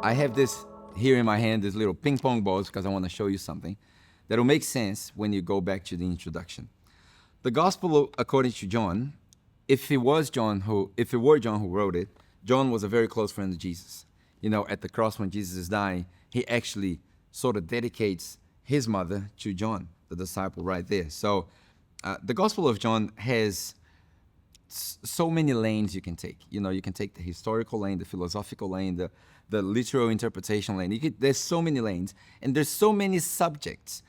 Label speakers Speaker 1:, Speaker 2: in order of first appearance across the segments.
Speaker 1: I have this here in my hand, these little ping pong balls, because I want to show you something that will make sense when you go back to the introduction. The Gospel according to John, if it were John who wrote it, John was a very close friend of Jesus. You know, at the cross when Jesus is dying, he actually sort of dedicates his mother to John, the disciple right there. So the Gospel of John has so many lanes you can take. You know, you can take the historical lane, the philosophical lane, the literal interpretation lane. There's so many lanes, and there's so many subjects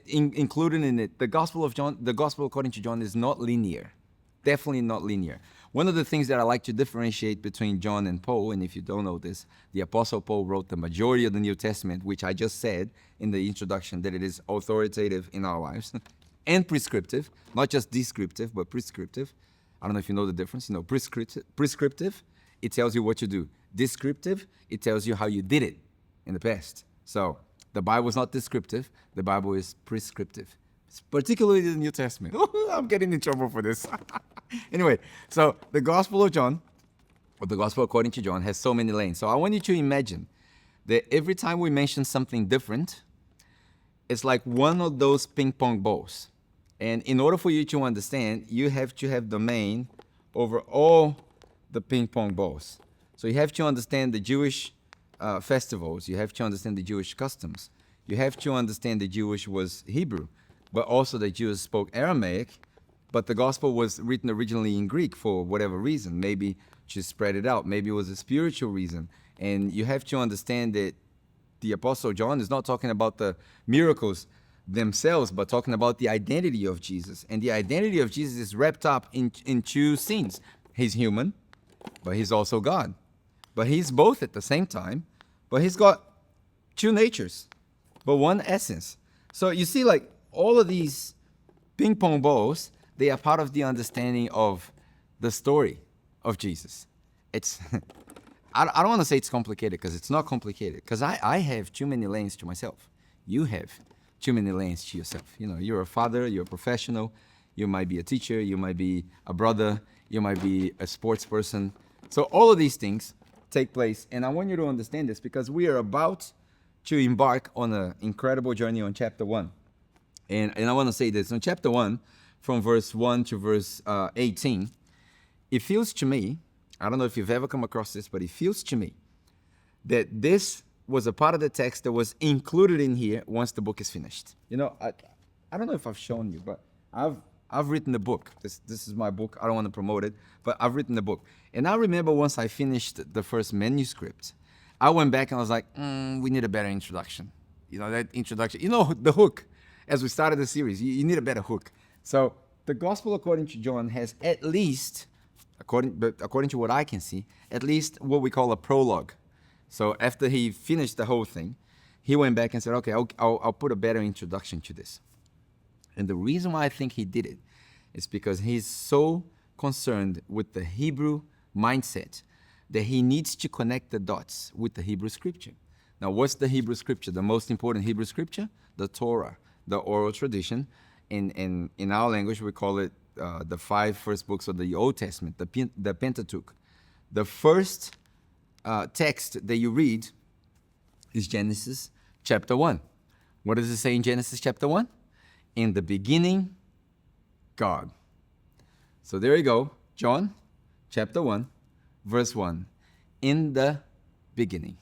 Speaker 1: included in it. The Gospel according to John is not linear. Definitely not linear. One of the things that I like to differentiate between John and Paul, and if you don't know this, the Apostle Paul wrote the majority of the New Testament, which I just said in the introduction that it is authoritative in our lives, and prescriptive, not just descriptive, but prescriptive. I don't know if you know the difference. You know, prescriptive, it tells you what to do. Descriptive, it tells you how you did it in the past. So the Bible is not descriptive. The Bible is prescriptive, particularly the New Testament. I'm getting in trouble for this. Anyway, so the Gospel of John, or the Gospel according to John, has so many lanes. So I want you to imagine that every time we mention something different, it's like one of those ping pong balls. And in order for you to understand, you have to have domain over all the ping pong balls. So you have to understand the Jewish festivals. You have to understand the Jewish customs. You have to understand the Jewish was Hebrew, but also the Jews spoke Aramaic, but the gospel was written originally in Greek for whatever reason. Maybe to spread it out. Maybe it was a spiritual reason. And you have to understand that the Apostle John is not talking about the miracles themselves, but talking about the identity of Jesus. And the identity of Jesus is wrapped up in two scenes. He's human, but he's also God. But he's both at the same time, but he's got two natures, but one essence. So you see, like, all of these ping pong balls, they are part of the understanding of the story of Jesus. It's, I don't want to say it's complicated, because it's not complicated, because I have too many lanes to myself. You have too many lanes to yourself. You know, you're a father, you're a professional, you might be a teacher, you might be a brother, you might be a sports person. So all of these things take place, and I want you to understand this, because we are about to embark on an incredible journey on chapter 1. And I want to say this, on chapter 1, from verse 1 to verse 18, it feels to me, I don't know if you've ever come across this, but it feels to me that this was a part of the text that was included in here once the book is finished. You know, I don't know if I've shown you, but I've written the book. This is my book. I don't want to promote it, but I've written the book. And I remember once I finished the first manuscript, I went back and I was like, we need a better introduction. You know, that introduction, you know, the hook. As we started the series, you need a better hook. So the Gospel according to John has at least, according to what I can see, at least what we call a prologue. So after he finished the whole thing, he went back and said, okay, I'll put a better introduction to this. And the reason why I think he did it is because he's so concerned with the Hebrew mindset that he needs to connect the dots with the Hebrew scripture. Now, what's the Hebrew scripture? The most important Hebrew scripture? The Torah, the oral tradition. In our language, we call it the 5 first books of the Old Testament, the Pentateuch. The first text that you read is Genesis chapter 1. What does it say in Genesis chapter 1? In the beginning, God. So there you go. John chapter 1, verse 1. In the beginning.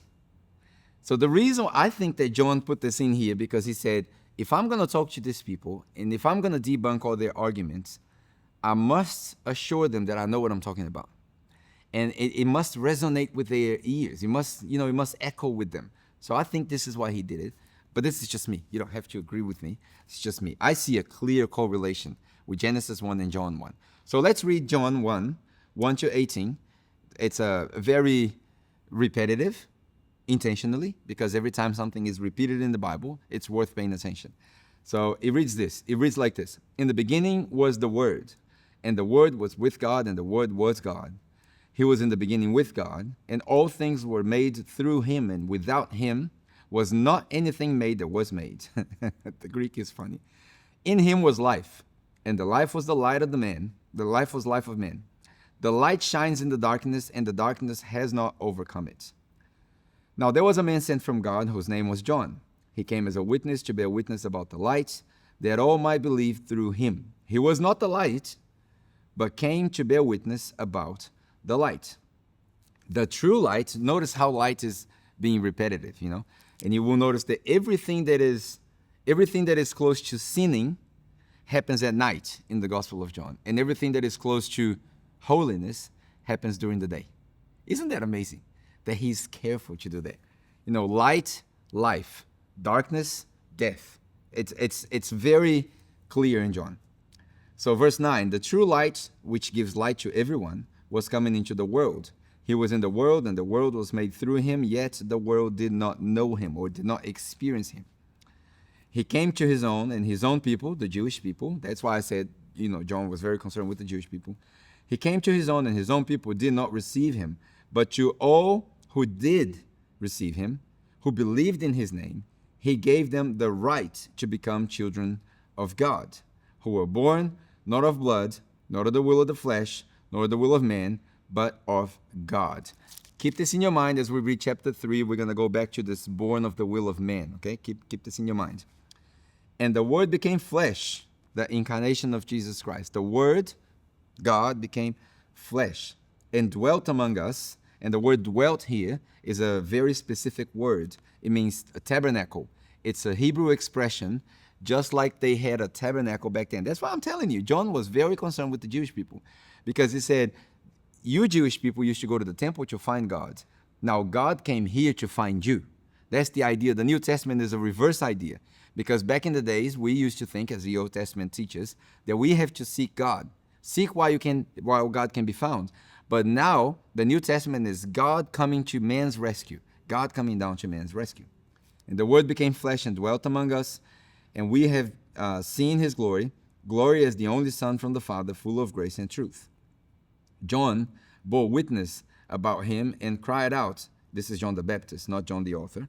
Speaker 1: So the reason I think that John put this in here, because he said, if I'm going to talk to these people, and if I'm going to debunk all their arguments, I must assure them that I know what I'm talking about. And it must resonate with their ears. It must echo with them. So I think this is why he did it. But this is just me. You don't have to agree with me. It's just me. I see a clear correlation with Genesis 1 and John 1. So let's read John 1, 1 to 18. It's a very repetitive, intentionally, because every time something is repeated in the Bible, it's worth paying attention. So it reads this. It reads like this. In the beginning was the Word, and the Word was with God, and the Word was God. He was in the beginning with God, and all things were made through him, and without him was not anything made that was made. The Greek is funny. In him was life, and the life was the light of the man. The life was life of men. The light shines in the darkness, and the darkness has not overcome it. Now there was a man sent from God whose name was John. He came as a witness to bear witness about the light, that all might believe through him. He was not the light, but came to bear witness about the light. The true light, notice how light is being repetitive, and you will notice that everything that is close to sinning happens at night in the Gospel of John, and everything that is close to holiness happens during the day. Isn't that amazing that he's careful to do that? Light, life, darkness, death. It's very clear in John. So verse 9, the true light, which gives light to everyone, was coming into the world. He was in the world, and the world was made through him, yet the world did not know him or did not experience him. He came to his own, and his own people, the Jewish people, that's why I said, John was very concerned with the Jewish people. He came to his own, and his own people did not receive him. But to all who did receive him, who believed in his name, he gave them the right to become children of God, who were born not of blood, not of the will of the flesh, nor the will of man, but of God. Keep this in your mind as we read chapter 3. We're going to go back to this born of the will of man, okay? Keep this in your mind. And the Word became flesh, the incarnation of Jesus Christ. The Word, God, became flesh and dwelt among us. And the word dwelt here is a very specific word. It means a tabernacle. It's a Hebrew expression, just like they had a tabernacle back then. That's why I'm telling you, John was very concerned with the Jewish people, because he said, you Jewish people used to go to the temple to find God. Now God came here to find you. That's the idea. The New Testament is a reverse idea, because back in the days, we used to think, as the Old Testament teaches, that we have to seek God. Seek while God can be found. But now, the New Testament is God coming to man's rescue. God coming down to man's rescue. And the Word became flesh and dwelt among us, and we have seen his glory. Glory as the only Son from the Father, full of grace and truth. John bore witness about him and cried out, this is John the Baptist, not John the author,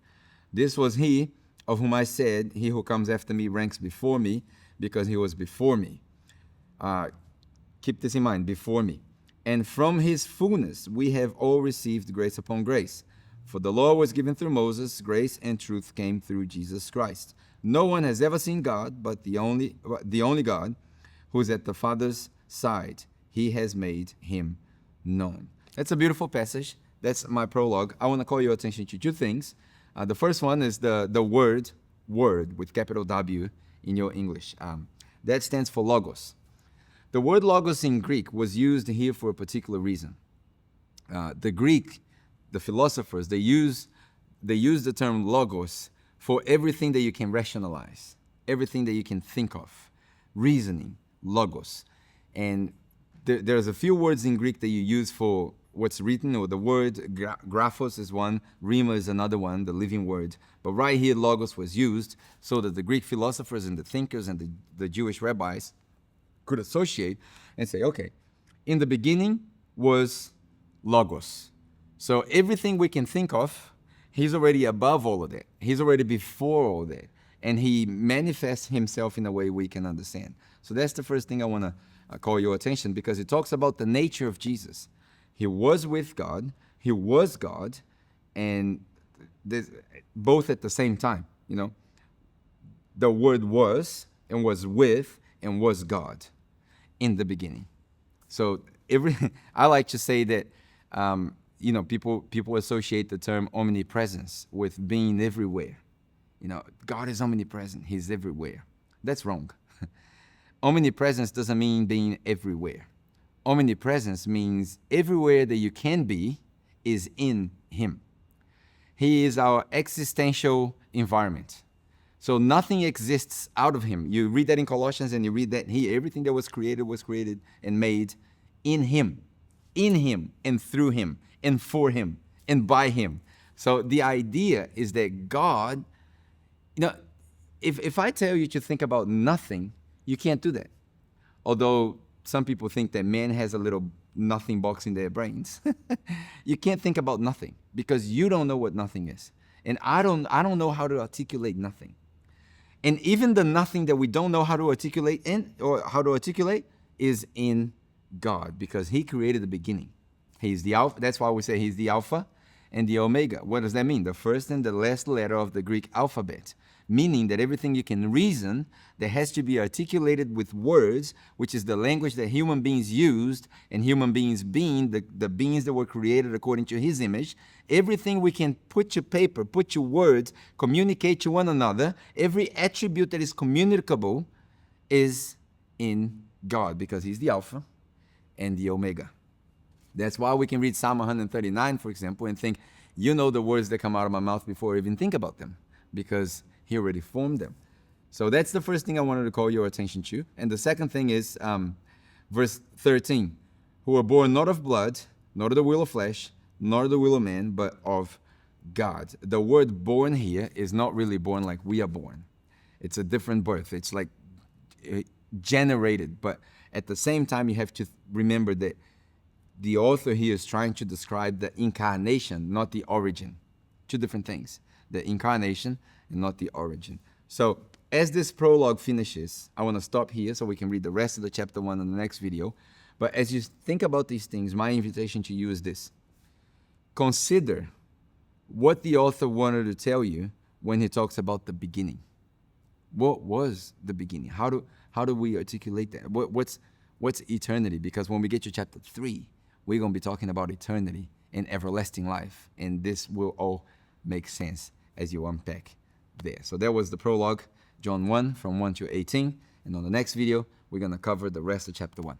Speaker 1: this was he of whom I said, he who comes after me ranks before me, because he was before me. Keep this in mind, before me. And from his fullness we have all received grace upon grace. For the law was given through Moses, grace and truth came through Jesus Christ. No one has ever seen God, but the only God, who is at the Father's side. He has made him known. That's a beautiful passage. That's my prologue. I want to call your attention to two things. The first one is the word with capital W in your English. That stands for logos. The word logos in Greek was used here for a particular reason. The Greek, the philosophers, they use the term logos for everything that you can rationalize, everything that you can think of, reasoning, logos. And there's a few words in Greek that you use for what's written, or the word graphos is one, rima is another one, the living word. But right here, logos was used so that the Greek philosophers and the thinkers and the Jewish rabbis could associate and say, okay, in the beginning was logos. So everything we can think of, he's already above all of that. He's already before all that. And he manifests himself in a way we can understand. So that's the first thing I want to call your attention, because it talks about the nature of Jesus. He was with God, he was God, and both at the same time, The Word was, and was with, and was God in the beginning. So I like to say that, people associate the term omnipresence with being everywhere. God is omnipresent, he's everywhere. That's wrong. Omnipresence doesn't mean being everywhere. Omnipresence means everywhere that you can be is in him. He is our existential environment. So nothing exists out of him. You read that in Colossians, and you read that here, everything that was created and made in him and through him and for him and by him. So the idea is that God, if I tell you to think about nothing, you can't do that. Although some people think that man has a little nothing box in their brains. You can't think about nothing, because you don't know what nothing is. And I don't know how to articulate nothing. And even the nothing that we don't know how to articulate is in God, because he created the beginning. He's the Alpha. That's why we say he's the Alpha and the Omega. What does that mean? The first and the last letter of the Greek alphabet. Meaning that everything you can reason that has to be articulated with words, which is the language that human beings used, and human beings being the beings that were created according to his image. Everything we can put to paper, put to words, communicate to one another, every attribute that is communicable is in God, because he's the Alpha and the Omega. That's why we can read Psalm 139, for example, and think, you know the words that come out of my mouth before I even think about them, because he already formed them. So that's the first thing I wanted to call your attention to. And the second thing is verse 13, who were born not of blood, nor of the will of flesh, nor of the will of man, but of God. The word born here is not really born like we are born. It's a different birth. It's like generated. But at the same time, you have to remember that the author here is trying to describe the incarnation, not the origin. Two different things. The incarnation and not the origin. So as this prologue finishes, I want to stop here so we can read the rest of the chapter 1 in the next video. But as you think about these things, my invitation to you is this. Consider what the author wanted to tell you when he talks about the beginning. What was the beginning? How do we articulate that? What's eternity? Because when we get to chapter 3, we're going to be talking about eternity and everlasting life. And this will all make sense as you unpack there. So that was the prologue, John 1, from 1 to 18. And on the next video, we're going to cover the rest of chapter 1.